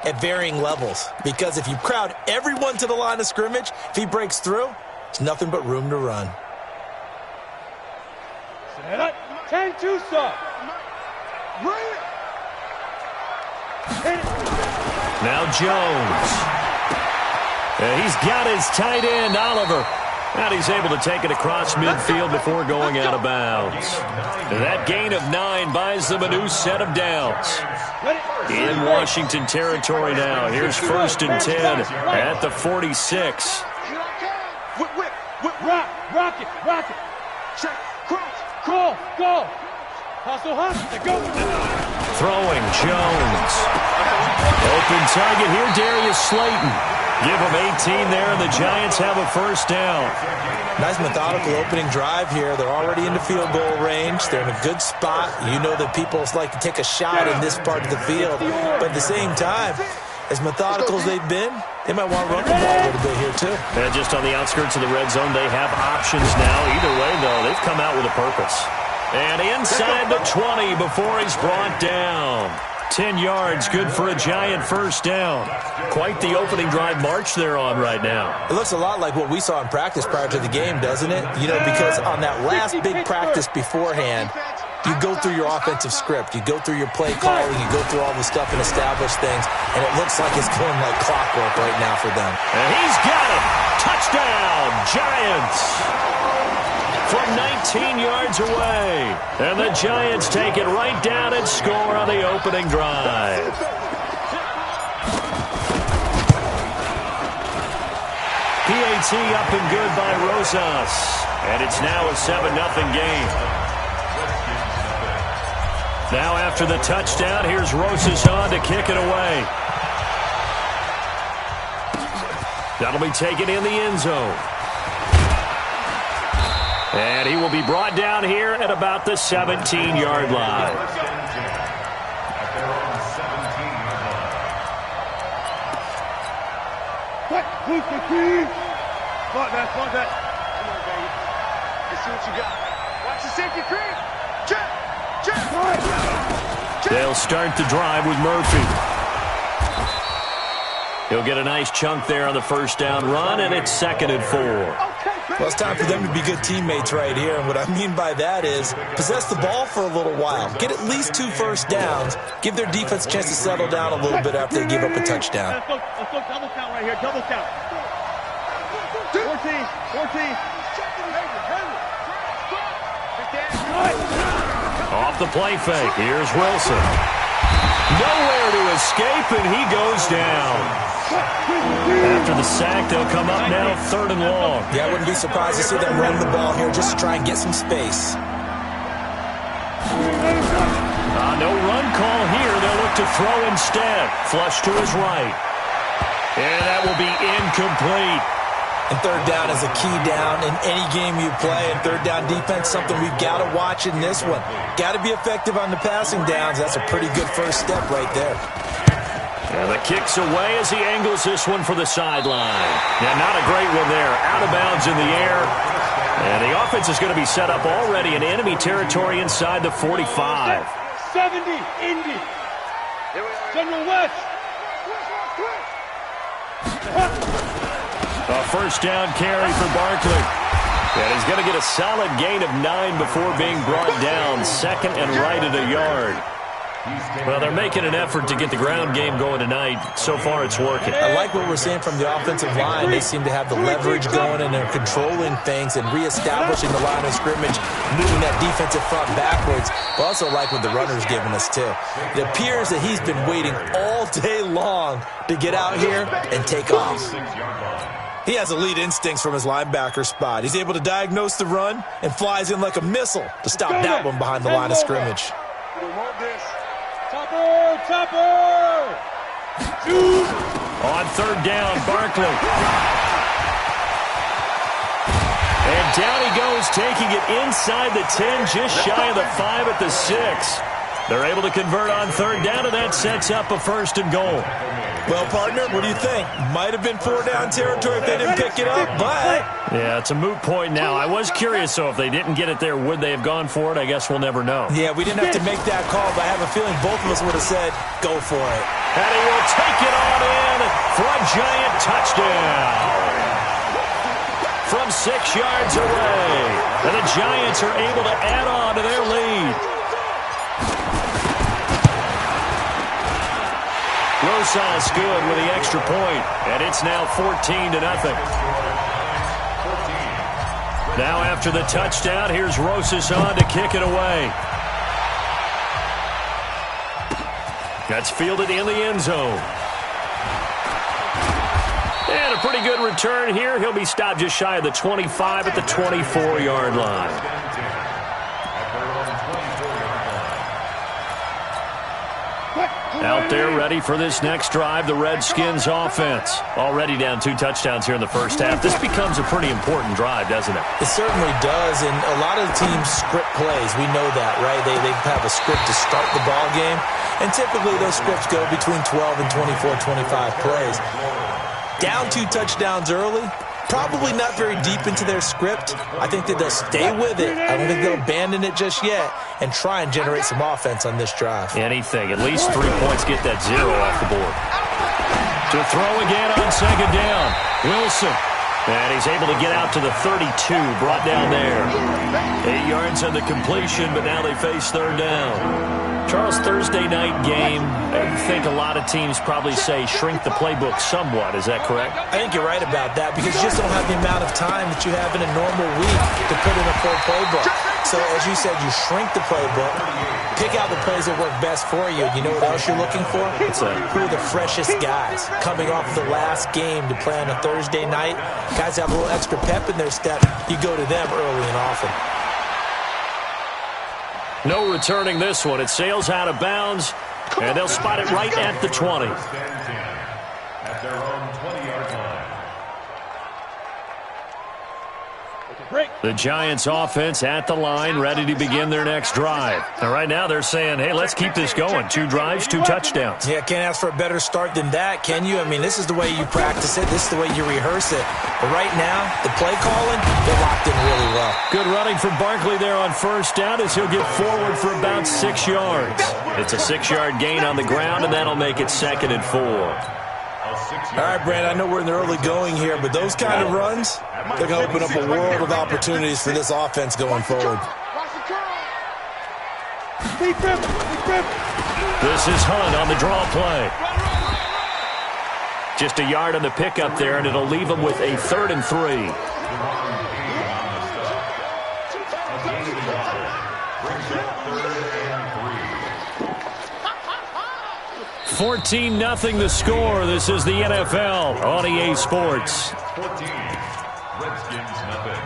at varying levels. Because if you crowd everyone to the line of scrimmage, if he breaks through, there's nothing but room to run. Now Jones. He's got his tight end, Oliver. And he's able to take it across midfield before going out of bounds. That gain of 9 buys them a new set of downs. In Washington territory now. Here's 1st and 10 at the 46. Rock it. Check, cross, go. Hustle, go. Throwing Jones. Open target here, Darius Slayton. Give him 18 there, and the Giants have a 1st down. Nice methodical opening drive here. They're already into field goal range. They're in a good spot. You know that people like to take a shot in this part of the field. But at the same time, as methodical as they've been, they might want to run the ball a little bit here too. And just on the outskirts of the red zone, they have options now. Either way, though, they've come out with a purpose. And inside the 20 before he's brought down. 10 yards, good for a Giant 1st down. Quite the opening drive march they're on right now. It looks a lot like what we saw in practice prior to the game, doesn't it? You know, because on that last big practice beforehand, you go through your offensive script. You go through your play calling. You go through all the stuff and establish things. And it looks like it's going like clockwork right now for them. And he's got it. Touchdown, Giants. From 19 yards away. And the Giants take it right down and score on the opening drive. PAT up and good by Rosas. And it's now a 7-0 game. Now after the touchdown, here's Rosas on to kick it away. That'll be taken in the end zone. And he will be brought down here at about the 17-yard line. Fuck that. Come on, baby. Let's see what you got. Watch the safety creep. Check. They'll start the drive with Murphy. He'll get a nice chunk there on the 1st down run, and it's 2nd and 4. Well, it's time for them to be good teammates right here. And what I mean by that is possess the ball for a little while. Get at least 2 first downs. Give their defense a chance to settle down a little bit after they give up a touchdown. Let's go double count right here. Double count. 14. Off the play fake. Here's Wilson. Nowhere to escape, and he goes down. After the sack, they'll come up now 3rd and long. Yeah, I wouldn't be surprised to see them run the ball here just to try and get some space. No run call here. They'll look to throw instead. Flush to his right. And that will be incomplete. And 3rd down is a key down in any game you play. And 3rd down defense, something we've got to watch in this one. Got to be effective on the passing downs. That's a pretty good first step right there. And the kick's away as he angles this one for the sideline. Yeah, not a great one there. Out of bounds in the air. And the offense is going to be set up already in enemy territory inside the 45. 70, Indy. General West. A 1st down carry for Barkley. And he's going to get a solid gain of 9 before being brought down. 2nd and right at a yard. Well, they're making an effort to get the ground game going tonight. So far, it's working. I like what we're seeing from the offensive line. They seem to have the leverage going, and they're controlling things and reestablishing the line of scrimmage, moving that defensive front backwards. But also like what the runner's giving us, too. It appears that he's been waiting all day long to get out here and take off. He has elite instincts from his linebacker spot. He's able to diagnose the run and flies in like a missile to stop that one behind the line of scrimmage. Chopper! On 3rd down, Barkley. And down he goes, taking it inside the 10, just shy of the 5 at the 6. They're able to convert on 3rd down, and that sets up a 1st and goal. Well, partner, what do you think? Might have been 4 down territory if they didn't pick it up, but... Yeah, it's a moot point now. I was curious, so if they didn't get it there, would they have gone for it? I guess we'll never know. Yeah, we didn't have to make that call, but I have a feeling both of us would have said, go for it. And he will take it giant touchdown. From 6 yards away. And the Giants are able to add on to their lead. Rosas good with the extra point, and it's now 14-0. Now after the touchdown, here's Rosas on to kick it away. That's fielded in the end zone. And a pretty good return here. He'll be stopped just shy of the 25 at the 24-yard line. Out there ready for this next drive, the Redskins offense. Already down 2 touchdowns here in the first half. This becomes a pretty important drive, doesn't it? It certainly does, and a lot of teams script plays. We know that, right? They have a script to start the ball game, and typically those scripts go between 12 and 24, 25 plays. Down 2 touchdowns early, probably not very deep into their script. I think that they'll stay with it. I don't think they'll abandon it just yet and try and generate some offense on this drive. Anything. At least 3 points, get that 0 off the board. To throw again on second down. Wilson. And he's able to get out to the 32, brought down there. 8 yards on the completion, but now they face third down. Charles, Thursday night game, I think a lot of teams probably say shrink the playbook somewhat. Is that correct? I think you're right about that because you just don't have the amount of time that you have in a normal week to put in a full playbook. So, as you said, you shrink the playbook, pick out the plays that work best for you. You know what else you're looking for? Who are the freshest guys coming off the last game to play on a Thursday night? Guys have a little extra pep in their step. You go to them early and often. No returning this one. It sails out of bounds, and they'll spot it right at the 20. At their own 20-yard line. The Giants offense at the line, ready to begin their next drive. And right now they're saying, hey, let's keep this going. 2 drives, 2 touchdowns. Yeah, can't ask for a better start than that, can you? I mean, this is the way you practice it. This is the way you rehearse it. But right now, the play calling, they're locked in really well. Good running from Barkley there on first down as he'll get forward for about 6 yards. It's a 6-yard gain on the ground, and that'll make it 2nd and 4. All right, Brand, I know we're in the early going here, but those kind of runs, they're going to open up a world of opportunities for this offense going forward. This is Hunt on the draw play. Just a yard on the pickup there, and it'll leave him with a 3rd and 3. 14-0 the score. This is the NFL on EA Sports. 14, Redskins nothing.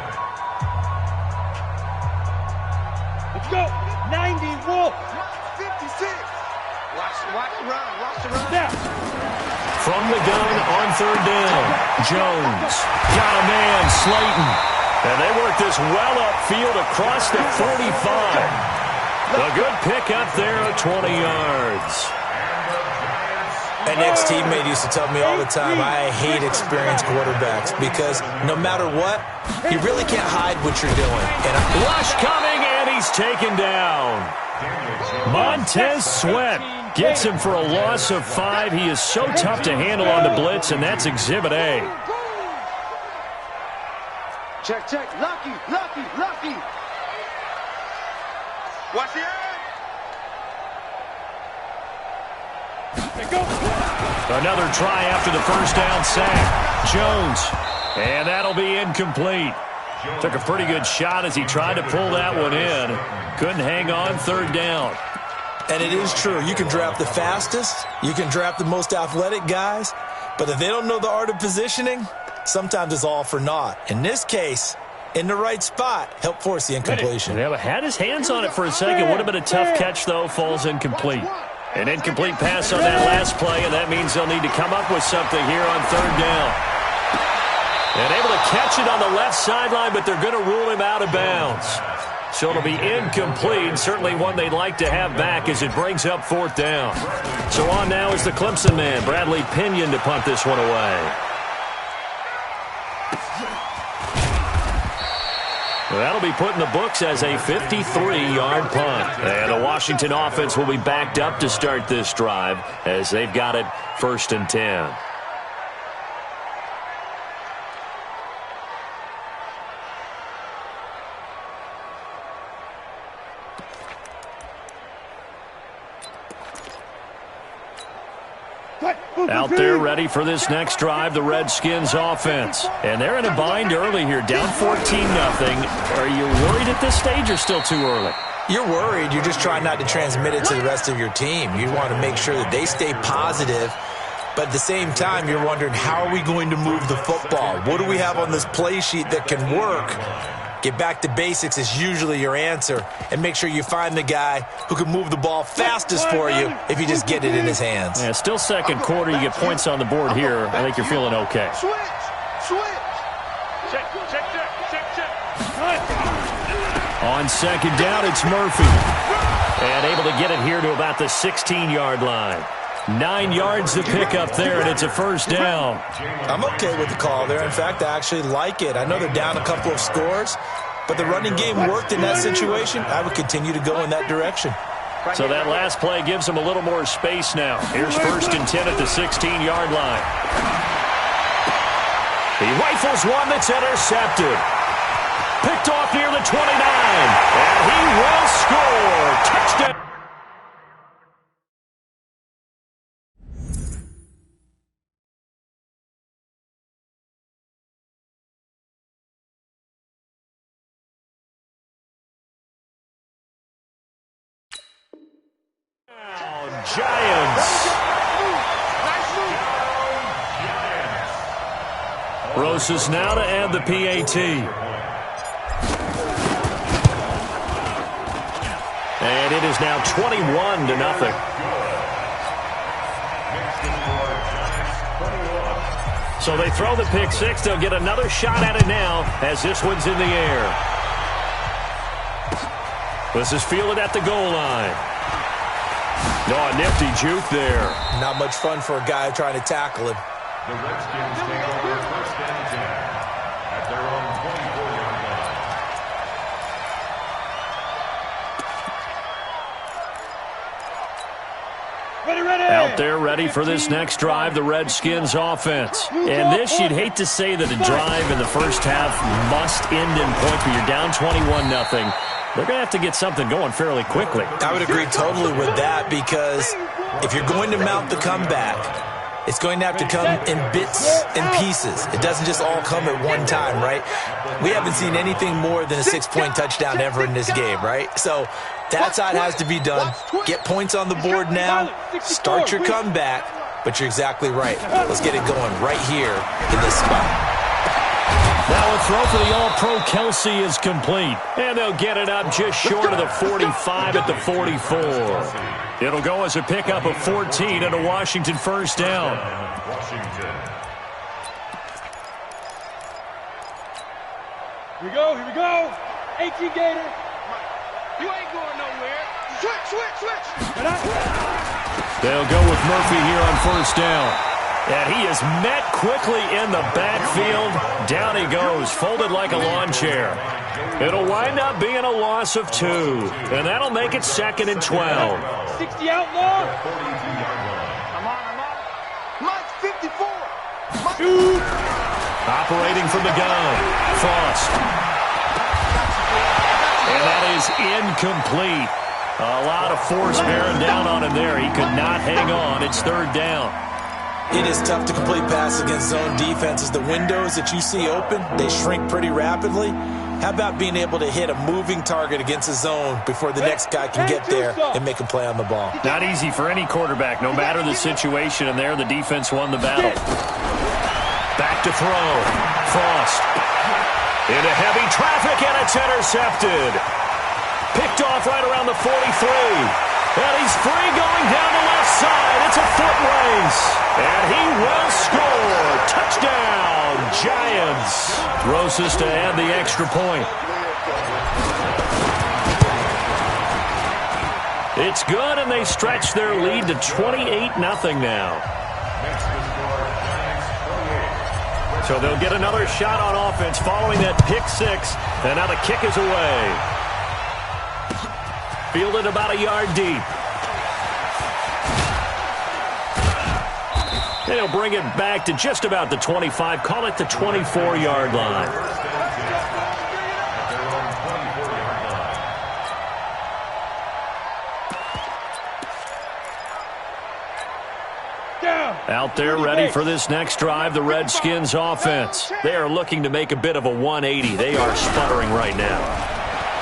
Let's go. 90 Wolf. 56. Watch the run. Step. From the gun on 3rd down. Jones got a man, Slayton. And they work this well upfield across the 45. A good pickup there at 20 yards. An ex-teammate used to tell me all the time, I hate experienced quarterbacks because no matter what, you really can't hide what you're doing. And rush coming, and he's taken down. Montez Sweat gets him for a loss of 5. He is so tough to handle on the blitz, and that's Exhibit A. Check. Lucky. Watch the end. Another try after the first down sack. Jones. And that'll be incomplete. Took a pretty good shot as he tried to pull that one in. Couldn't hang on 3rd down. And it is true. You can draft the fastest. You can draft the most athletic guys. But if they don't know the art of positioning, sometimes it's all for naught. In this case, in the right spot, help force the incompletion. Yeah, but had his hands on it for a second. Would have been a tough catch, though. Falls incomplete. An incomplete pass on that last play, and that means they'll need to come up with something here on 3rd down. And able to catch it on the left sideline, but they're going to rule him out of bounds. So it'll be incomplete, certainly one they'd like to have back as it brings up 4th down. So on now is the Clemson man, Bradley Pinion, to punt this one away. That'll be put in the books as a 53-yard punt. And the Washington offense will be backed up to start this drive as they've got it 1st and 10. Out there ready for this next drive, the Redskins offense. And they're in a bind early here, down 14-0. Are you worried at this stage or still too early? You're worried. You're just trying not to transmit it to the rest of your team. You want to make sure that they stay positive. But at the same time, you're wondering, how are we going to move the football? What do we have on this play sheet that can work? Get back to basics is usually your answer. And make sure you find the guy who can move the ball fastest for you if you just get it in his hands. Yeah, still second quarter. You get points on the board here. I think you're feeling okay. Switch. Check. On second down, it's Murphy. And able to get it here to about the 16-yard line. 9 yards to pick up there, and it's a first down. I'm okay with the call there. In fact, I actually like it. I know they're down a couple of scores, but the running game worked in that situation. I would continue to go in that direction. So that last play gives them a little more space now. Here's 1st and 10 at the 16-yard line. He rifles one that's intercepted. Picked off near the 29, and he will score. Touchdown. Giants. Rosas now to add the PAT. And it is now 21-0. So they throw the pick six. They'll get another shot at it now as this one's in the air. This is fielded at the goal line. No, a nifty juke there. Not much fun for a guy trying to tackle him. The Redskins take over 1st and 10 at their own 24-yard line. Ready. Out there ready for this next drive, the Redskins offense. And this, you'd hate to say that a drive in the first half must end in point, but you're down 21-0. They're going to have to get something going fairly quickly. I would agree totally with that, because if you're going to mount the comeback, it's going to have to come in bits and pieces. It doesn't just all come at one time, right? We haven't seen anything more than a 6-point touchdown ever in this game, right? So that's how it has to be done. Get points on the board now. Start your comeback. But you're exactly right. Let's get it going right here in this spot. Now a throw for the All-Pro Kelsey is complete. And they'll get it up just short of the 45 at the 44. It'll go as a pickup of 14 and a Washington first down. Here we go. 18 Gator. You ain't going nowhere. Switch. They'll go with Murphy here on first down. And he is met quickly in the backfield. Down he goes, folded like a lawn chair. It'll wind up being a loss of 2. And that'll make it 2nd and 12. 60 outlaw. I'm on. Mike 54. Shoot. Operating from the gun, Frost. And that is incomplete. A lot of force bearing down on him there. He could not hang on. It's 3rd down. It is tough to complete passes against zone defenses. The windows that you see open, they shrink pretty rapidly. How about being able to hit a moving target against a zone before the next guy can get there and make a play on the ball? Not easy for any quarterback, no matter the situation, and there the defense won the battle. Back to throw. Frost. Into heavy traffic, and it's intercepted. Picked off right around the 43. And he's free going down the left side. It's a foot race. And he will score. Touchdown, Giants. Rosas to add the extra point. It's good, and they stretch their lead to 28-0 now. So they'll get another shot on offense following that pick six. And now the kick is away. Fielded about a yard deep. They'll bring it back to just about the 25. Call it the 24-yard line. Out there ready for this next drive, the Redskins offense. They are looking to make a bit of a 180. They are sputtering right now.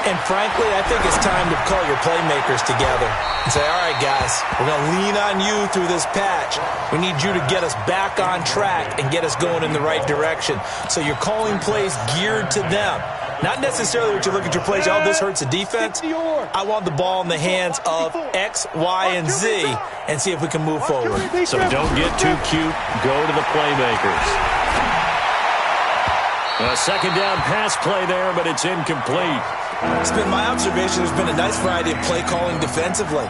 And frankly, I think it's time to call your playmakers together and say, all right, guys, we're going to lean on you through this patch. We need you to get us back on track and get us going in the right direction. So you're calling plays geared to them. Not necessarily what you look at your plays, oh, this hurts the defense. I want the ball in the hands of X, Y, and Z and see if we can move forward. So don't get too cute. Go to the playmakers. A second down pass play there, but it's incomplete. It's been my observation there's been a nice variety of play calling defensively.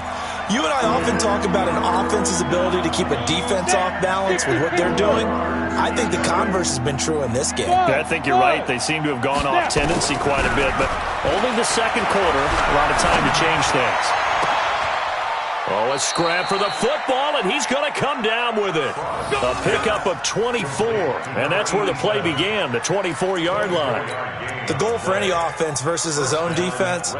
You and I often talk about an offense's ability to keep a defense off balance with what they're doing. I think the converse has been true in this game. I think you're right. They seem to have gone off tendency quite a bit, but only the second quarter, a lot of time to change things. Oh, a scrap for the football, and he's going to come down with it. A pickup of 24, and that's where the play began, the 24-yard line. The goal for any offense versus a zone defense,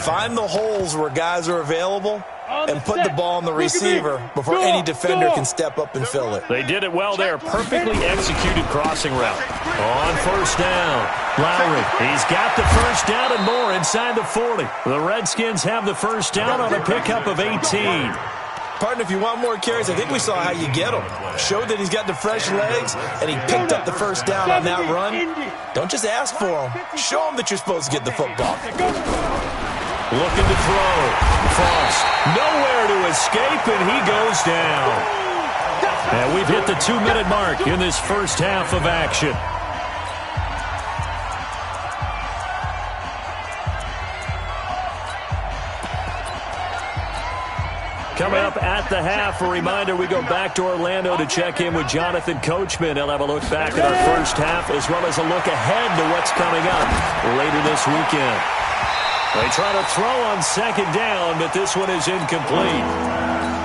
find the holes where guys are available and put the ball on the receiver before any defender can step up and fill it. They did it well there. Perfectly executed crossing route. On first down, LaRue. He's got the first down and more inside the 40. The Redskins have the first down on a pickup of 18. Partner, if you want more carries, I think we saw how you get them. Showed that he's got the fresh legs, and he picked up the first down on that run. Don't just ask for them. Show them that you're supposed to get the football. Looking to throw. Frost nowhere to escape, and he goes down. And we've hit the 2-minute mark in this first half of action. Coming up at the half, a reminder, we go back to Orlando to check in with Jonathan Coachman. He'll have a look back at our first half as well as a look ahead to what's coming up later this weekend. They try to throw on second down, but this one is incomplete.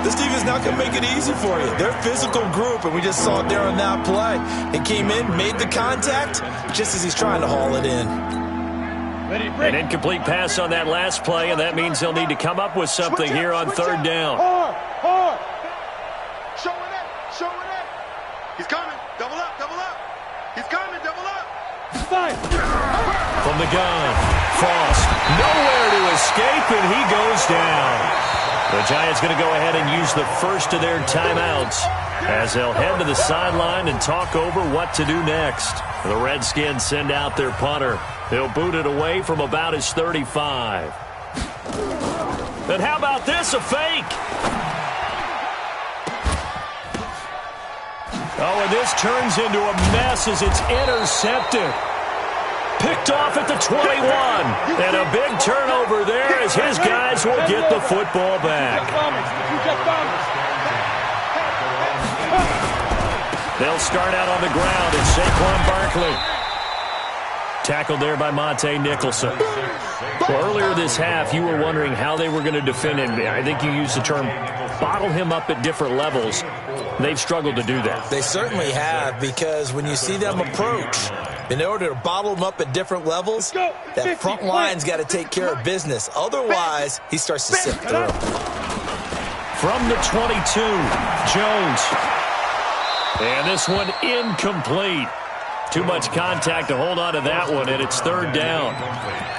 This defense not going to make it easy for you. They're a physical group, and we just saw it there on that play. It came in, made the contact, just as he's trying to haul it in. An incomplete pass on that last play, and that means they'll need to come up with something here on third down. Hard. Show it up. He's coming. Double up. He's coming. Double up. From the gun, Frost nowhere to escape, and he goes down. The Giants going to go ahead and use the first of their timeouts as they'll head to the sideline and talk over what to do next. The Redskins send out their punter. He'll boot it away from about his 35. And how about this, a fake? Oh, and this turns into a mess as it's intercepted. Picked off at the 21. And a big turnover there as his guys will get the football back. They'll start out on the ground. It's Saquon Barkley. Tackled there by Monte Nicholson. Well, earlier this half, you were wondering how they were going to defend him. I think you used the term bottle him up at different levels. They've struggled to do that. They certainly have, because when you see them approach, in order to bottle them up at different levels, that front line's got to take care of business. Otherwise, he starts to sift through. From the 22, Jones. And this one incomplete. Too much contact to hold on to that one, and it's third down.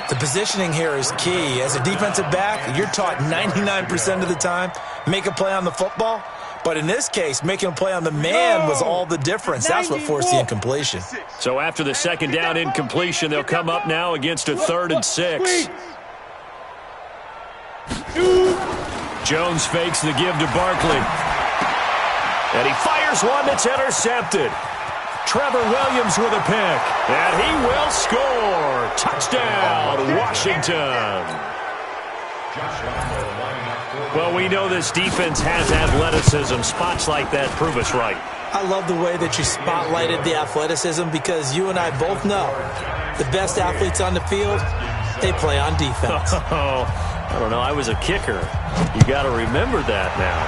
The positioning here is key. As a defensive back, you're taught 99% of the time, make a play on the football. But in this case, making a play on the man was all the difference. That's what forced the incompletion. So after the second down incompletion, they'll come up now against a 3rd and 6. Jones fakes the give to Barkley. And he fires one that's intercepted. Trevor Williams with a pick. And he will score. Touchdown, Washington. Well, we know this defense has athleticism. Spots like that prove us right. I love the way that you spotlighted the athleticism, because you and I both know the best athletes on the field, they play on defense. Oh, I don't know. I was a kicker. You got to remember that now.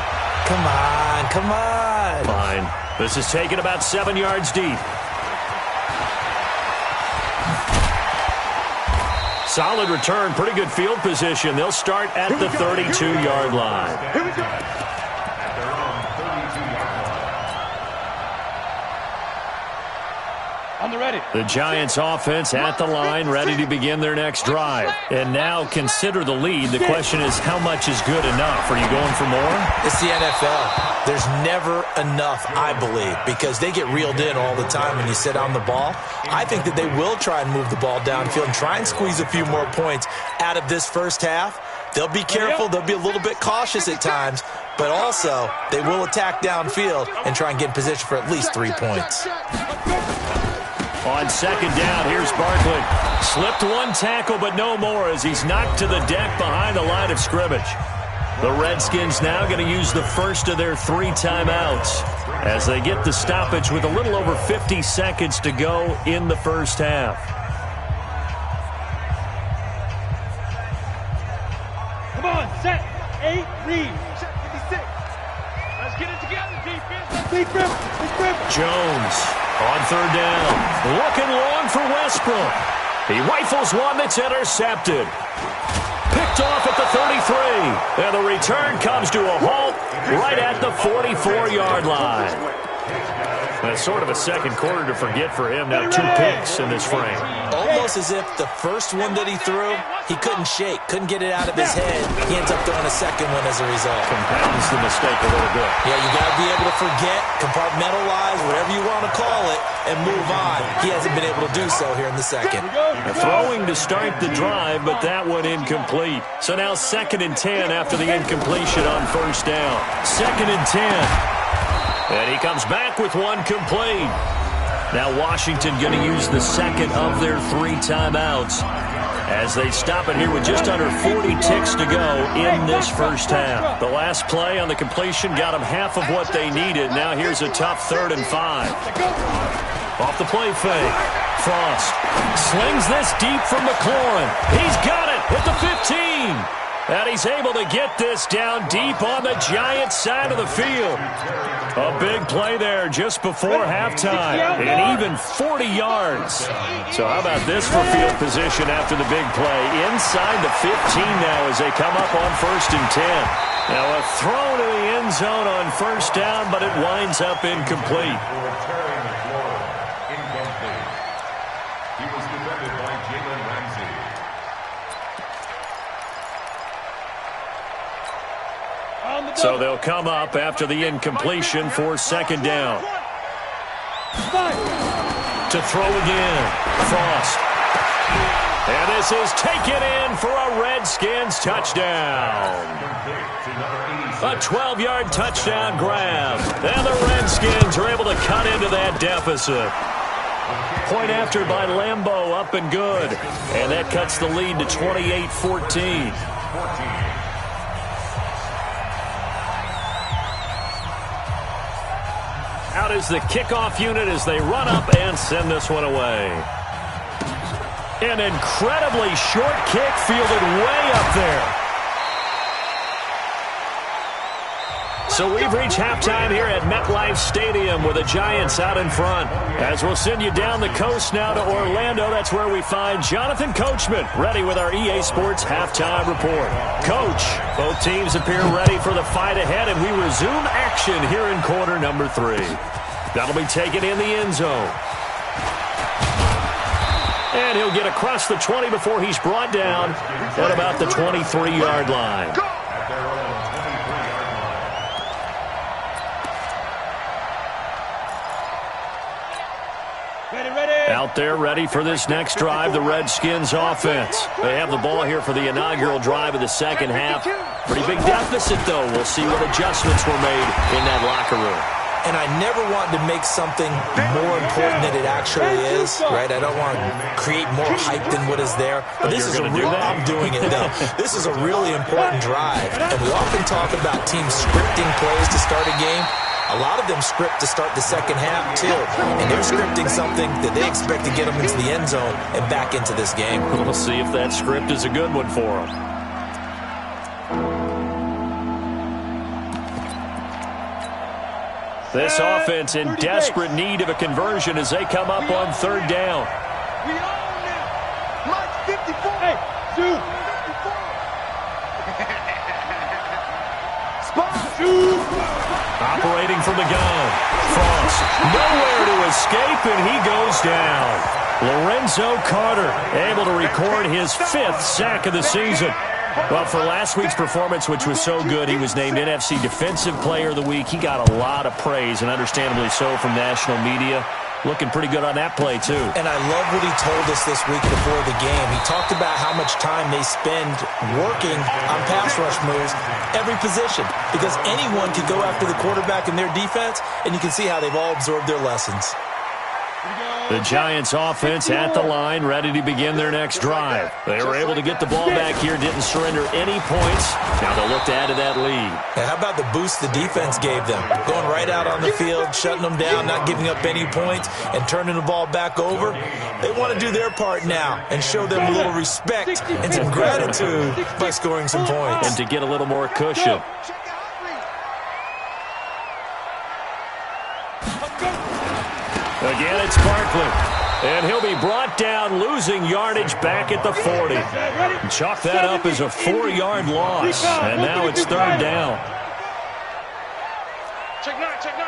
Come on. Fine. This is taken about 7 yards deep. Solid return, pretty good field position. They'll start at the 32-yard line. On the ready. The Giants offense at the line, ready to begin their next drive. And now consider the lead. The question is, how much is good enough? Are you going for more? It's the NFL. There's never enough, I believe, because they get reeled in all the time when you sit on the ball. I think that they will try and move the ball downfield and try and squeeze a few more points out of this first half. They'll be careful. They'll be a little bit cautious at times, but also they will attack downfield and try and get in position for at least 3 points. On second down, here's Barkley. Slipped one tackle, but no more as he's knocked to the deck behind the line of scrimmage. The Redskins now going to use the first of their 3 timeouts as they get the stoppage with a little over 50 seconds to go in the first half. Come on, set. 8, read. Check 56. Let's get it together, defense. Big grip. Jones on third down. Looking long for Westbrook. He rifles one that's intercepted. Picked off at the 33. And the return comes to a halt right at the 44-yard line. That's sort of a second quarter to forget for him. Now 2 picks in this frame. Almost as if the first one that he threw, he couldn't shake, couldn't get it out of his head. He ends up throwing a second one as a result. Compounds the mistake a little bit. Yeah, you got to be able to forget, compartmentalize, whatever you want to call it, and move on. He hasn't been able to do so here in the second. Throwing to start the drive, but that one incomplete. So now 2nd and 10 after the incompletion on first down. 2nd and 10. And he comes back with one complete. Now Washington going to use the second of their 3 timeouts as they stop it here with just under 40 ticks to go in this first half. The last play on the completion got them half of what they needed. Now here's a tough 3rd and 5. Off the play fake. Frost slings this deep from McLaurin. He's got it at the 15. And he's able to get this down deep on the Giants side of the field. A big play there just before halftime. And even 40 yards. So how about this for field position after the big play? Inside the 15 now as they come up on 1st and 10. Now a throw to the end zone on first down, but it winds up incomplete. So they'll come up after the incompletion for 2nd down. To throw again. Frost. And this is taken in for a Redskins touchdown. A 12-yard touchdown grab. And the Redskins are able to cut into that deficit. Point after by Lambeau, up and good. And that cuts the lead to 28-14. Out is the kickoff unit as they run up and send this one away. An incredibly short kick fielded way up there. So we've reached halftime here at MetLife Stadium with the Giants out in front. As we'll send you down the coast now to Orlando, that's where we find Jonathan Coachman ready with our EA Sports halftime report. Coach, both teams appear ready for the fight ahead, and we resume action here in quarter number 3. That'll be taken in the end zone. And he'll get across the 20 before he's brought down at about the 23-yard line. Out there ready for this next drive, the Redskins offense. They have the ball here for the inaugural drive of the second half. Pretty big deficit, though. We'll see what adjustments were made in that locker room. And I never want to make something more important than it actually is, right? I don't want to create more hype than what is there. But this is a real, I'm doing it, though. This is a really important drive. And we often talk about teams scripting plays to start a game. A lot of them script to start the second half, too. And they're scripting something that they expect to get them into the end zone and back into this game. We'll see if that script is a good one for them. This offense in desperate need of a conversion as they come up on 3rd down. We own them. March 54. Hey, shoot. 54. Spot. Shoot. Operating from the gun. Frost nowhere to escape, and he goes down. Lorenzo Carter able to record his 5th sack of the season. Well, for last week's performance, which was so good, he was named NFC Defensive Player of the Week. He got a lot of praise, and understandably so, from national media. Looking pretty good on that play, too. And I love what he told us this week before the game. He talked about how much time they spend working on pass rush moves, every position, because anyone can go after the quarterback in their defense, and you can see how they've all absorbed their lessons. The Giants offense at the line, ready to begin their next drive. They were able to get the ball back here, didn't surrender any points. Now they'll look to add to that lead. And how about the boost the defense gave them? Going right out on the field, shutting them down, not giving up any points, and turning the ball back over. They want to do their part now and show them a little respect and some gratitude by scoring some points. And to get a little more cushion. Again, it's Barkley. And he'll be brought down, losing yardage back at the 40. Chalk that up as a 4-yard loss. And now it's 3rd down. Check 9, check 9.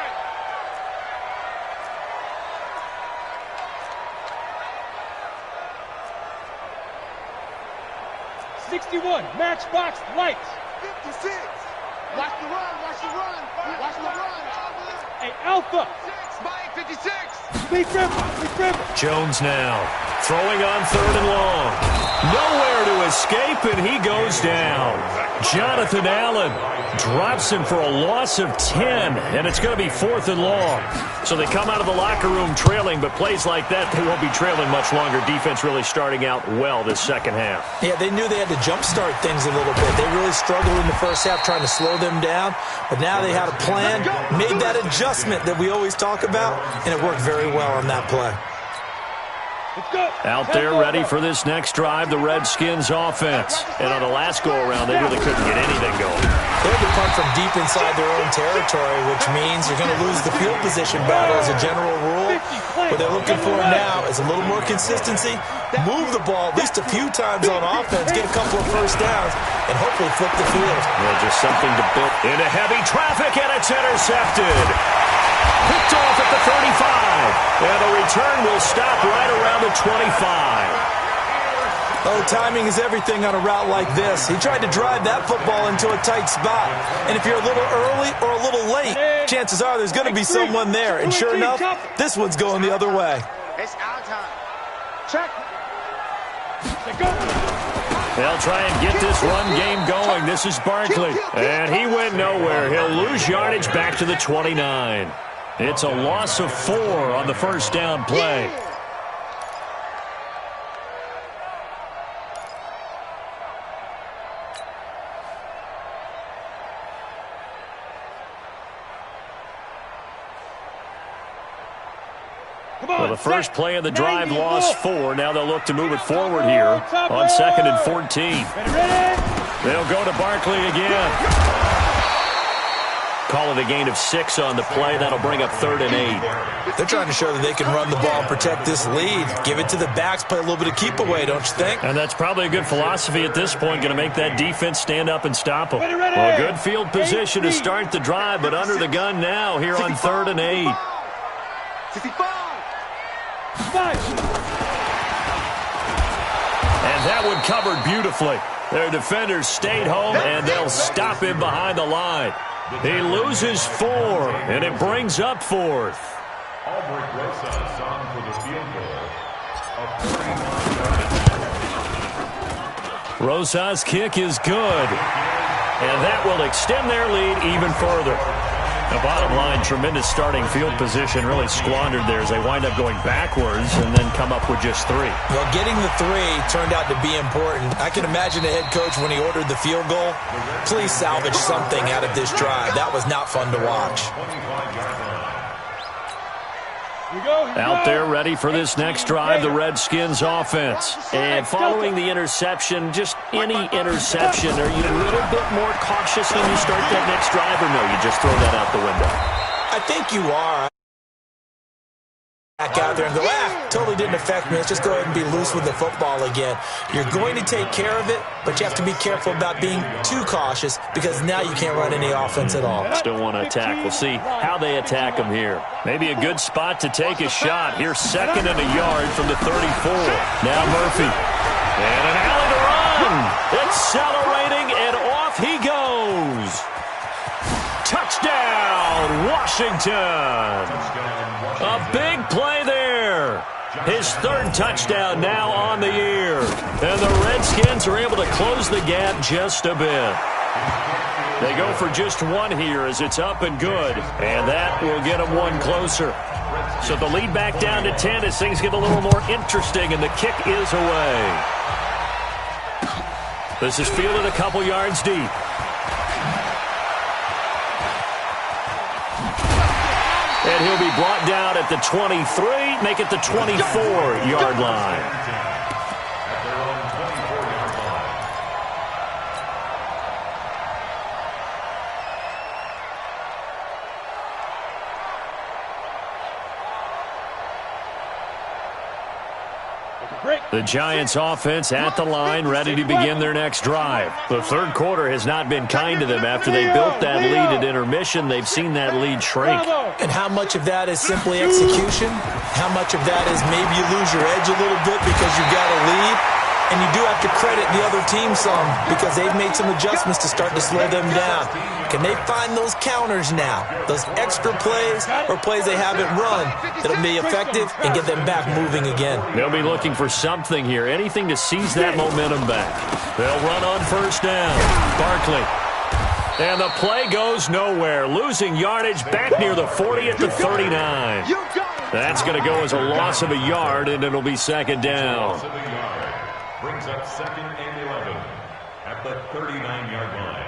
'61, matchbox lights. 56. Watch the run, watch the run, watch the run. Hey, Alpha. Mike, 56. Speed dribble. Jones now throwing on 3rd and long. Nowhere to escape, and he goes down. Jonathan Allen drops him for a loss of 10, and it's going to be 4th and long. So they come out of the locker room trailing, but plays like that, they won't be trailing much longer. Defense really starting out well this second half. Yeah, they knew they had to jumpstart things a little bit. They really struggled in the first half trying to slow them down, but now they had a plan, made that adjustment that we always talk about, and it worked very well on that play. Out there ready for this next drive, the Redskins offense. And on the last go-around, they really couldn't get anything going. They had to punt from deep inside their own territory, which means you're going to lose the field position battle as a general rule. What they're looking for now is a little more consistency, move the ball at least a few times on offense, get a couple of first downs, and hopefully flip the field. Well, just something to build. Into heavy traffic, and it's intercepted. Picked off at the 35. And the return will stop right around the 25. Oh, timing is everything on a route like this. He tried to drive that football into a tight spot. And if you're a little early or a little late, chances are there's going to be someone there. And sure enough, this one's going the other way. It's our time. Check. They'll try and get this run game going. This is Barkley. And he went nowhere. He'll lose yardage back to the 29. It's a loss of 4 on the first down play. Well, the first play of the drive lost 4. Now they'll look to move it forward here on 2nd and 14. They'll go to Barkley again. Call it a gain of 6 on the play. That'll bring up 3rd and 8. They're trying to show that they can run the ball and protect this lead. Give it to the backs, play a little bit of keep away, don't you think? And that's probably a good philosophy at this point, going to make that defense stand up and stop them. Well, a good field position to start the drive, but under the gun now here on 3rd and 8. 65. And that one covered beautifully. Their defenders stayed home, and they'll stop him behind the line. He loses 4, and it brings up 4th. Albrecht Rosas on for the field goal. Rosas' kick is good, and that will extend their lead even further. The bottom line, tremendous starting field position, really squandered there as they wind up going backwards and then come up with just 3. Well, getting the 3 turned out to be important. I can imagine the head coach when he ordered the field goal. Please salvage something out of this drive. That was not fun to watch. Out there ready for this next drive, the Redskins offense. And following the interception, just any interception, are you a little bit more cautious when you start that next drive, or no, you just throw that out the window? I think you are. back out there and go, totally didn't affect me. Let's just go ahead and be loose with the football again. You're going to take care of it, but you have to be careful about being too cautious because now you can't run any offense at all. Still want to attack. We'll see how they attack him here. Maybe a good spot to take a shot. Here's 2nd and a yard from the 34. Now Murphy. And an alley to run. Accelerating, and off he goes. Touchdown, Washington. A big play there. His 3rd touchdown now on the year. And the Redskins are able to close the gap just a bit. They go for just 1 here as it's up and good. And that will get them 1 closer. So the lead back down to 10 as things get a little more interesting, and the kick is away. This is fielded a couple yards deep. And he'll be brought down at the 23, make it the 24-yard line. The Giants offense at the line, ready to begin their next drive. The 3rd quarter has not been kind to them. After they built that lead at intermission, they've seen that lead shrink. And how much of that is simply execution? How much of that is maybe you lose your edge a little bit because you've got a lead? And you do have to credit the other team some because they've made some adjustments to start to slow them down. Can they find those counters now, those extra plays or plays they haven't run that'll be effective and get them back moving again? They'll be looking for something here, anything to seize that momentum back. They'll run on 1st down. Barkley. And the play goes nowhere, losing yardage back near the 40 at the 39. That's going to go as a loss of a yard, and it'll be 2nd down. Brings up 2nd and 11 at the 39-yard line.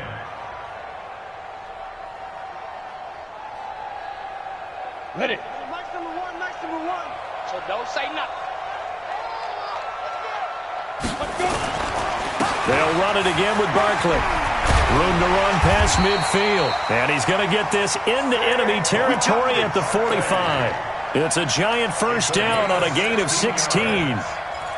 Let it. Nice number one. So don't say nothing. Let's go. They'll run it again with Barkley. Room to run past midfield. And he's going to get this into enemy territory at the 45. It's a giant 1st down on a gain of 16.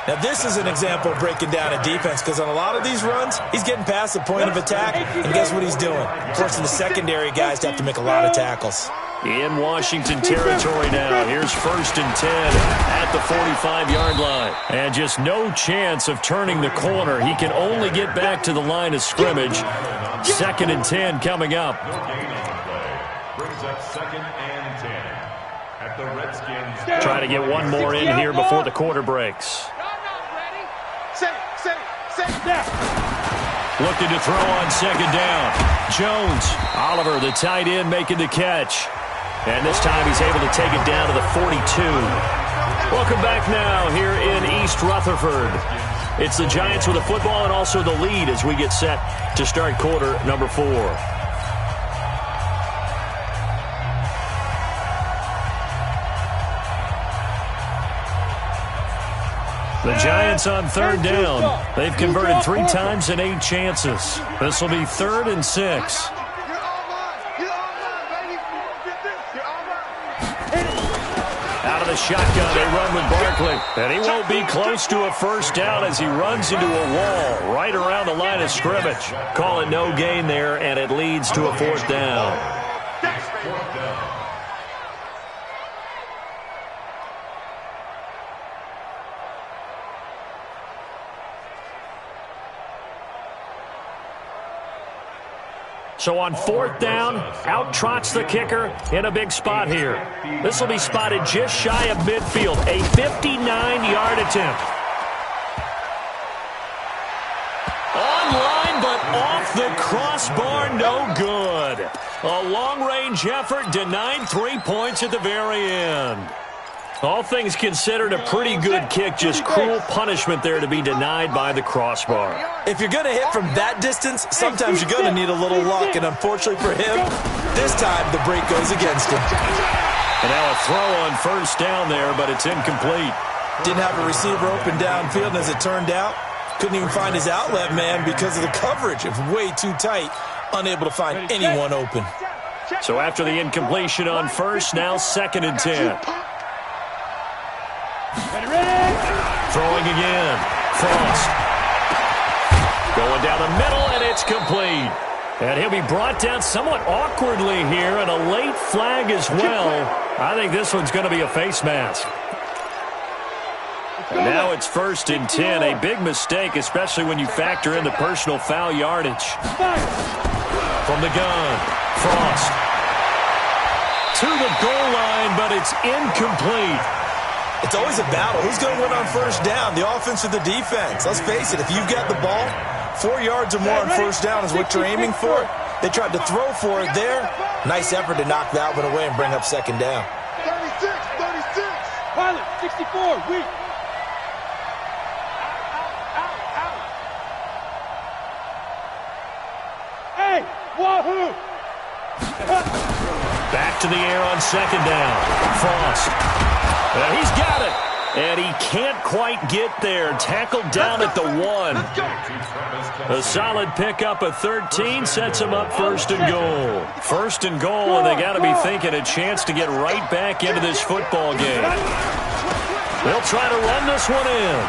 Now, this is an example of breaking down a defense because on a lot of these runs, he's getting past the point of attack, and guess what he's doing? Forcing the secondary guys to have to make a lot of tackles. In Washington territory now. Here's 1st and 10 at the 45-yard line. And just no chance of turning the corner. He can only get back to the line of scrimmage. 2nd and 10 coming up. Brings up 2nd and 10 at the Redskins. Try to get 1 more in here before the quarter breaks. Looking to throw on 2nd down. Jones. Oliver, the tight end, making the catch. And this time he's able to take it down to the 42. Welcome back now here in East Rutherford. It's the Giants with the football and also the lead as we get set to start quarter number 4. The Giants on 3rd down. They've converted 3 times in 8 chances. This will be 3rd and 6. Out of the shotgun, they run with Barkley. And he won't be close to a 1st down as he runs into a wall right around the line of scrimmage. Call it no gain there, and it leads to a 4th down. So on 4th down, out trots the kicker in a big spot here. This will be spotted just shy of midfield, a 59-yard attempt. Online, but off the crossbar, no good. A long-range effort denied 3 points at the very end. All things considered, a pretty good kick, just cruel punishment there to be denied by the crossbar. If you're going to hit from that distance, sometimes you're going to need a little luck, and unfortunately for him, this time the break goes against him. And now a throw on 1st down there, but it's incomplete. Didn't have a receiver open downfield, and as it turned out, couldn't even find his outlet man because of the coverage. It was way too tight, unable to find anyone open. So after the incompletion on 1st, now 2nd and 10. Throwing again. Frost. Going down the middle, and it's complete. And he'll be brought down somewhat awkwardly here, and a late flag as well. I think this one's going to be a face mask. And now it's 1st and 10. A big mistake, especially when you factor in the personal foul yardage. From the gun, Frost. To the goal line, but it's incomplete. It's always a battle. Who's going to win on first down, the offense or the defense? Let's face it, if you've got the ball, 4 yards or more on first down is what you're aiming for. They tried to throw for it there. Nice effort to knock that one away and bring up second down. 36, 36. Pilot, 64, weak. Hey, wahoo! Back to the air on second down. Frost. He's got it. And he can't quite get there. Tackled down at the 1. A solid pickup of 13 sets him up 1st and goal. 1st and goal, and they got to be thinking a chance to get right back into this football game. They'll try to run this one in.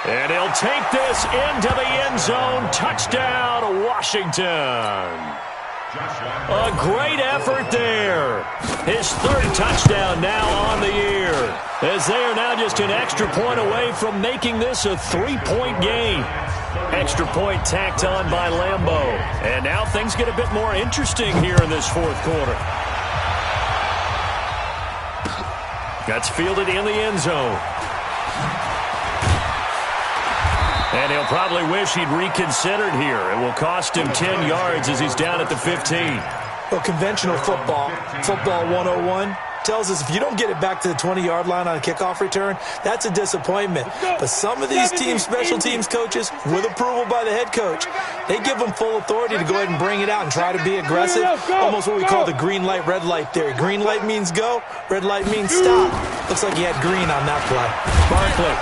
And he'll take this into the end zone. Touchdown, Washington. A great effort there. His 3rd touchdown now on the year, as they are now just an extra point away from making this a 3-point game. Extra point tacked on by Lambeau. And now things get a bit more interesting here in this 4th quarter. That's fielded in the end zone. And he'll probably wish he'd reconsidered here. It will cost him 10 yards as he's down at the 15. Well, conventional football 101, tells us if you don't get it back to the 20-yard line on a kickoff return, that's a disappointment. But some of these teams, special teams coaches, with approval by the head coach, they give them full authority to go ahead and bring it out and try to be aggressive. Almost what we call the green light, red light theory. Green light means go, red light means stop. Looks like he had green on that play. Barkley.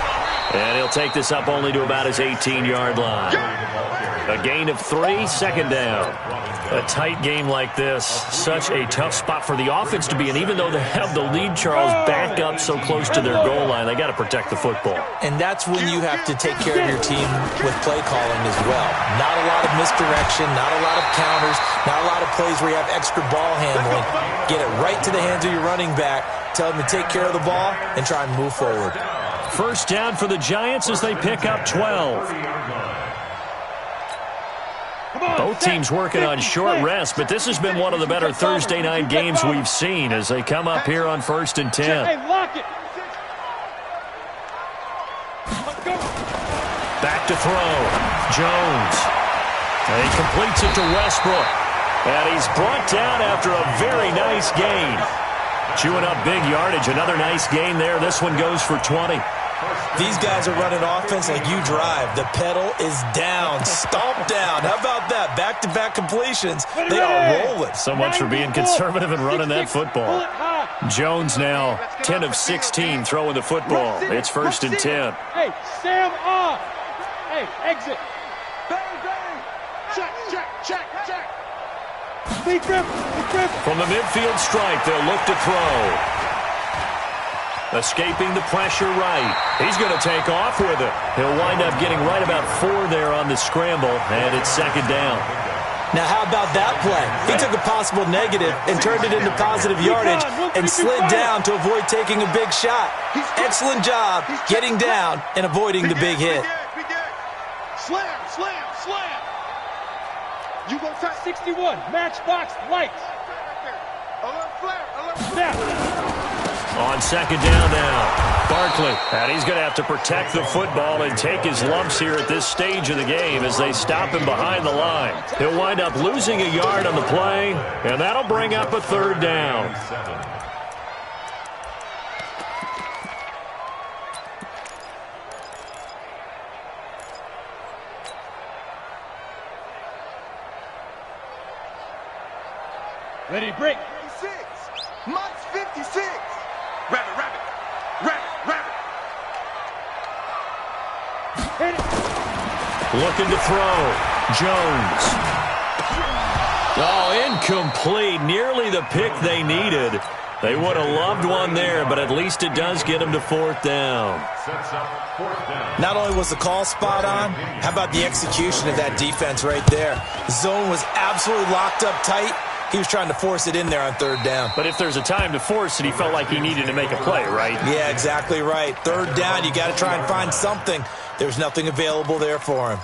And he'll take this up only to about his 18-yard line. A gain of 3, second down. A tight game like this, such a tough spot for the offense to be in. Even though they have the lead, Charles, back up so close to their goal line, they got to protect the football. And that's when you have to take care of your team with play calling as well. Not a lot of misdirection, not a lot of counters, not a lot of plays where you have extra ball handling. Get it right to the hands of your running back, tell them to take care of the ball, and try and move forward. First down for the Giants as they pick up 12. Both teams working on short rest, but this has been one of the better Thursday night games we've seen as they come up here on 1st and 10. Hey, lock it. Back to throw. Jones. And he completes it to Westbrook. And he's brought down after a very nice gain. Chewing up big yardage. Another nice gain there. This one goes for 20. These guys are running offense like you drive. The pedal is down, stomped down. How about that? Back-to-back completions. They are rolling. So much for being conservative and running that football. Jones now 10 of 16 throwing the football. It's 1st and 10. Hey, Sam off. Hey, exit. Bang, bang. Check, check, check, check. Deep rip. From the midfield stripe, they'll look to throw. Escaping the pressure right. He's going to take off with it. He'll wind up getting right about 4 there on the scramble, and it's second down. Now, how about that play? He took a possible negative and turned it into positive yardage and slid down to avoid taking a big shot. Excellent job getting down and avoiding the big hit. Slam, slam, slam. You go fast. 61, matchbox lights. Alert flare, alert flare. Snap. On second down now, Barkley. And he's going to have to protect the football and take his lumps here at this stage of the game as they stop him behind the line. He'll wind up losing a yard on the play, and that'll bring up a 3rd down. Ready, break. 56. Mike's 56. Rabbit, rabbit. Rabbit, rabbit. Hit it. Looking to throw. Jones. Oh, incomplete. Nearly the pick they needed. They would have loved one there, but at least it does get them to 4th down. Sets up 4th down. Not only was the call spot on, how about the execution of that defense right there? The zone was absolutely locked up tight. He was trying to force it in there on 3rd down. But if there's a time to force it, he felt like he needed to make a play, right? Yeah, exactly right. 3rd down, you got to try and find something. There's nothing available there for him.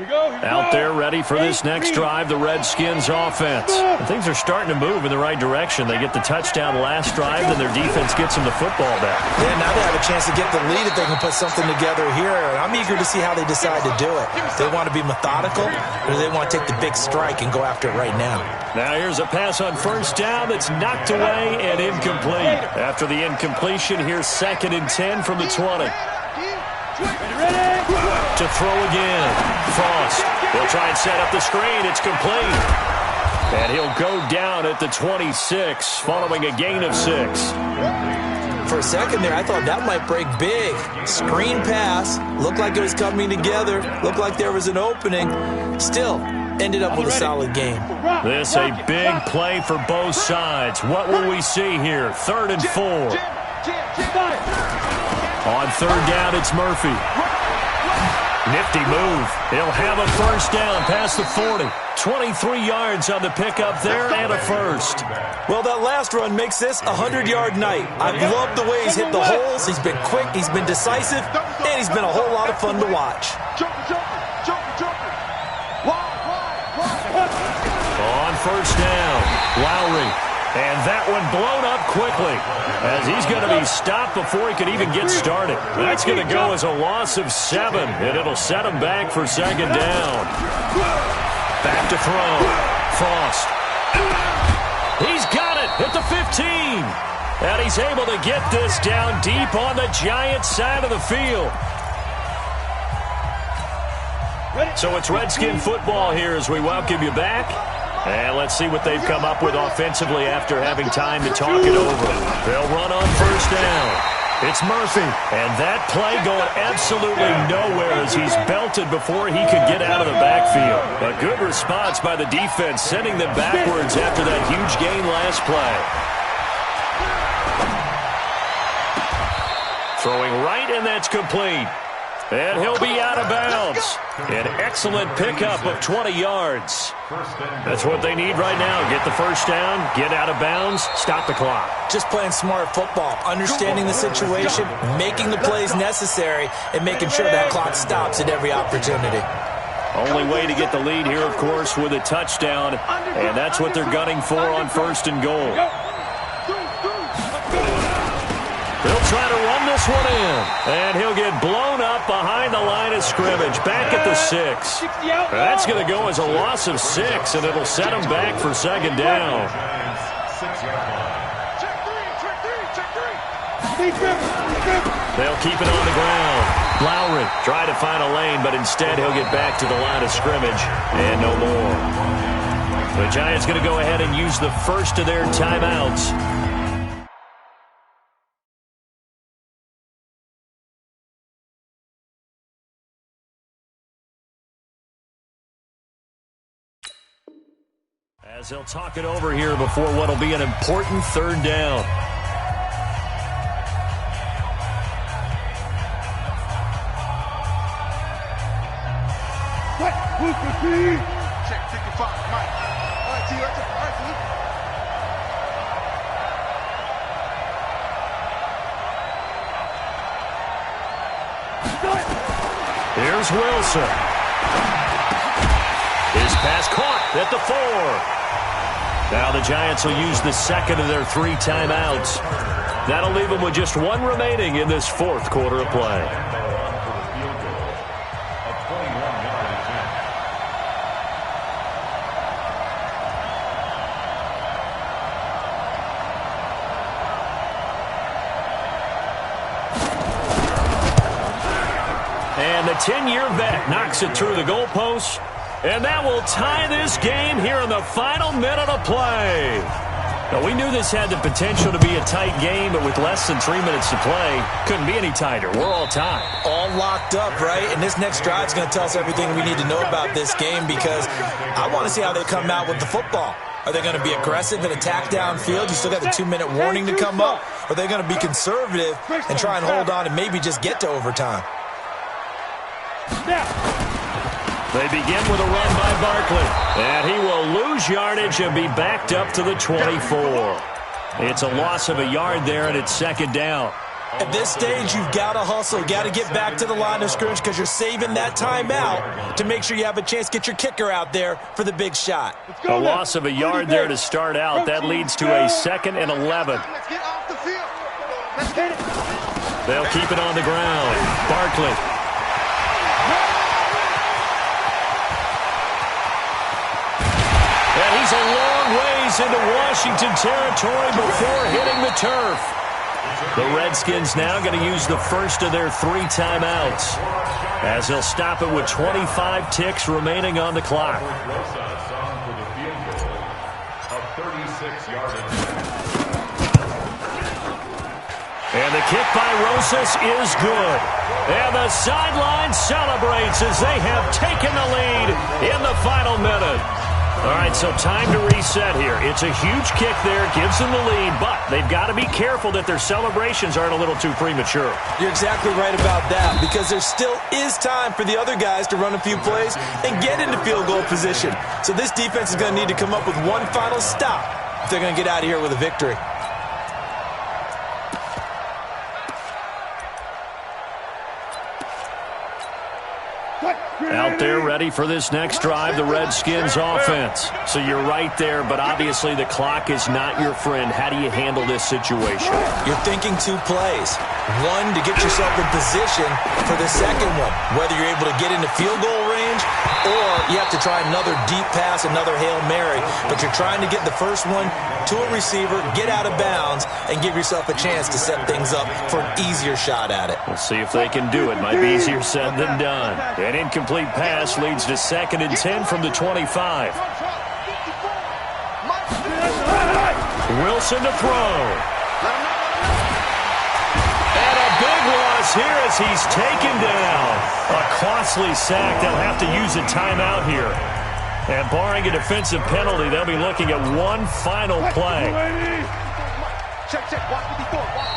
Out there ready for this next drive, the Redskins offense. And things are starting to move in the right direction. They get the touchdown last drive, then their defense gets them the football back. Yeah, now they have a chance to get the lead if they can put something together here. And I'm eager to see how they decide to do it. Do they want to be methodical, or do they want to take the big strike and go after it right now? Now here's a pass on 1st down that's knocked away and incomplete. After the incompletion, here's 2nd and 10 from the 20. To throw again. Frost. He'll try and set up the screen. It's complete. And he'll go down at the 26 following a gain of 6. For a second there, I thought that might break big. Screen pass. Looked like it was coming together. Looked like there was an opening. Still, ended up with a solid game. This a big play for both sides. What will we see here? 3rd and 4. On 3rd down, it's Murphy. Nifty move. He'll have a 1st down past the 40. 23 yards on the pickup there and a 1st. Well, that last run makes this a 100-yard night. I've loved the way he's hit the holes. He's been quick, he's been decisive, and he's been a whole lot of fun to watch. On 1st down, LaRue. And that one blown up quickly as he's going to be stopped before he could even get started. That's going to go as a loss of 7, and it'll set him back for 2nd down. Back to throw. Frost. He's got it at the 15. And he's able to get this down deep on the Giants side of the field. So it's Redskin football here as we welcome you back. And let's see what they've come up with offensively after having time to talk it over. They'll run on 1st down. It's Murphy. And that play going absolutely nowhere as he's belted before he could get out of the backfield. A good response by the defense, sending them backwards after that huge gain last play. Throwing right, and that's complete. And he'll be out of bounds. An excellent pickup of 20 yards. That's what they need right now. Get the 1st down, get out of bounds, stop the clock. Just playing smart football, understanding the situation, making the plays necessary, and making sure that clock stops at every opportunity. Only way to get the lead here, of course, with a touchdown, and that's what they're gunning for on 1st and goal. They'll try to run this one in, and he'll get blown up behind the line of scrimmage, back at the 6. That's going to go as a loss of 6, and it'll set him back for 2nd down. They'll keep it on the ground. LaRue try to find a lane, but instead he'll get back to the line of scrimmage, and no more. The Giants going to go ahead and use the first of their timeouts. As they'll talk it over here before what will be an important 3rd down. Check 55, Mike. All right, T, all right, T. Here's Wilson. His pass caught at the 4. Now the Giants will use the 2nd of their 3 timeouts. That'll leave them with just 1 remaining in this 4th quarter of play. And the 10-year vet knocks it through the goalpost. And that will tie this game here in the final minute of play. The Well, we knew this had the potential to be a tight game, but with less than 3 minutes to play, couldn't be any tighter. We're all tied. All locked up, right? And this next drive is going to tell us everything we need to know about this game because I want to see how they come out with the football. Are they going to be aggressive and attack downfield? You still got the 2-minute warning to come up. Or are they going to be conservative and try and hold on and maybe just get to overtime? They begin with a run by Barkley. And he will lose yardage and be backed up to the 24. It's a loss of a yard there, and it's second down. At this stage, you've got to hustle. Got to get back to the line of scrimmage because you're saving that timeout to make sure you have a chance to get your kicker out there for the big shot. A loss of a yard there to start out. That leads to a 2nd and 11. Let's get off the field. Let's get it. They'll keep it on the ground. Barkley. And he's a long ways into Washington territory before hitting the turf. The Redskins now going to use the first of their 3 timeouts as they'll stop it with 25 ticks remaining on the clock. And the kick by Rosas is good. And the sideline celebrates as they have taken the lead in the final minute. All right, so time to reset here. It's a huge kick there, gives them the lead, but they've got to be careful that their celebrations aren't a little too premature. You're exactly right about that because there still is time for the other guys to run a few plays and get into field goal position. So this defense is going to need to come up with one final stop if they're going to get out of here with a victory. Out there ready for this next drive, the Redskins offense. So you're right there, but obviously the clock is not your friend. How do you handle this situation? You're thinking 2 plays. One, to get yourself in position for the second one, whether you're able to get into field goal range or you have to try another deep pass, another Hail Mary. But you're trying to get the first one to a receiver, get out of bounds, and give yourself a chance to set things up for an easier shot at it. We'll see if they can do it. Might be easier said than done. An incomplete pass leads to 2nd and 10 from the 25. Wilson to throw. And a big loss here as he's taken down. A costly sack. They'll have to use a timeout here. And barring a defensive penalty, they'll be looking at one final play.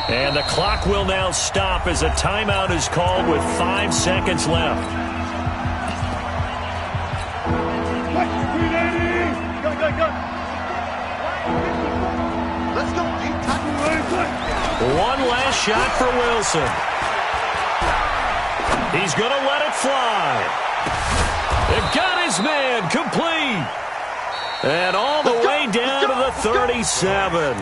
And the clock will now stop as a timeout is called with 5 seconds left. Let's go. One last shot for Wilson. He's going to let it fly. They've got his man complete. And all the way down to the 37.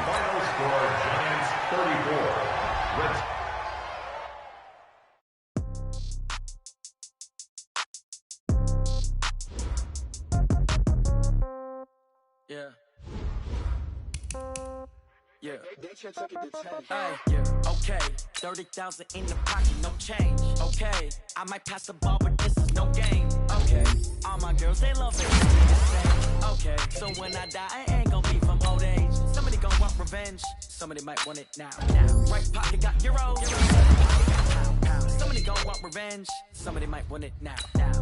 Yeah. Okay. 30,000 in the pocket, no change. Okay. I might pass the ball, but this is no game. Okay. All my girls, they love it. Okay. So when I die, I ain't gonna be from old age. Somebody gonna want revenge. Somebody might want it now. Right pocket got euros. Somebody gonna want revenge. Somebody might want it now.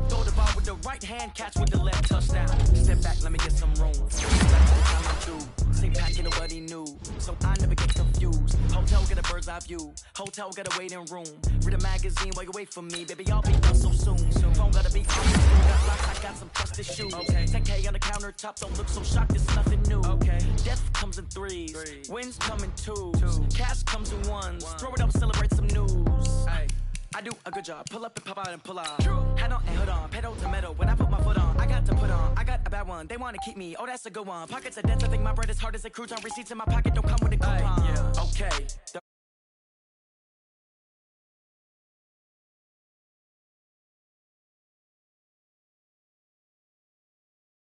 Throw the ball with the right hand, catch with the left, touchdown. Step back, let me get some room. That's the time I do. Same packet, nobody knew. So I never get confused. Hotel get a bird's eye view. Hotel got a waiting room. Read a magazine while you wait for me. Baby, I'll be done so soon. Phone gotta be on the school. Got locks, I got some trusted shoes. Okay. 10K on the countertop, don't look so shocked, it's nothing new. Okay. Death comes in threes. Wins come in twos. Cash comes in ones. Throw it up, celebrate some news. Ay. I do a good job. Pull up and pop out and pull out. Head on and hood on. Pedal to metal. When I put my foot on, I got to put on. I got a bad one. They want to keep me. Oh, that's a good one. Pockets are dense. I think my bread is hard as a crouton. Receipts in my pocket don't come with a coupon. Okay.